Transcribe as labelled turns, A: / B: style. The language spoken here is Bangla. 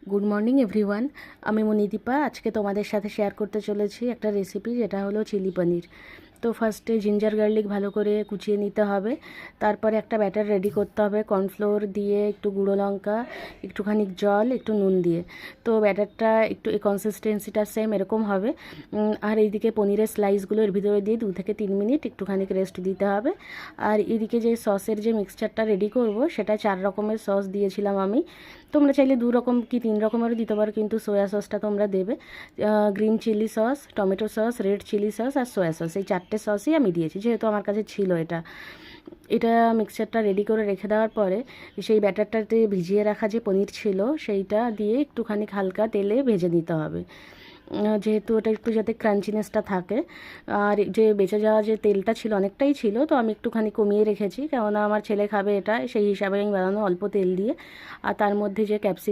A: Good morning everyone. আমি মনিদীপা। আজকে তোমাদের সাথে শেয়ার করতে চলেছি একটা রেসিপি, যেটা হলো চিলি পনির। তো ফার্স্টে জিঞ্জার গার্লিক ভালো করে কুচিয়ে নিতে হবে। তারপরে একটা ব্যাটার রেডি করতে হবে কর্নফ্লোর দিয়ে, একটু গুঁড়ো লঙ্কা, একটুখানি জল, একটু নুন দিয়ে। তো ব্যাটারটা একটু এই কনসিস্টেন্সিটা সেম এরকম হবে। আর এইদিকে পনিরের স্লাইসগুলো এর ভিতরে দিয়ে 2 থেকে 3 মিনিট একটুখানি রেস্ট দিতে হবে। আর এদিকে যে সসের যে মিক্সচারটা রেডি করব, সেটা 4 রকমের সস দিয়েছিলাম আমি। তোমরা চাইলে 2 রকম কি 3 রকমেরও দিতে পারো, কিন্তু সোয়া সসটা তোমরা দেবে। Green chilli sauce, tomato sauce, red chilli sauce আর সোয়া সস, এই 4টে সসই আমি দিয়েছি, যেহেতু আমার কাছে ছিল এটা। এটা মিক্সচারটা রেডি করে রেখে দেওয়ার পরে সেই ব্যাটারটাতে ভিজিয়ে রাখা যে পনির ছিল, সেইটা দিয়ে একটুখানি হালকা তেলে ভেজে নিতে হবে, যেহেতু ওটা একটু যাতে ক্রাঞ্চিনেসটা থাকে। আর যে বেঁচে যাওয়া যে তেলটা ছিল, অনেকটাই ছিল, তো আমি একটুখানি কমিয়ে রেখেছি, কেননা আমার ছেলে খাবে এটা, সেই হিসাবে আমি বানানো অল্প তেল দিয়ে। আর তার মধ্যে যে ক্যাপসিকাম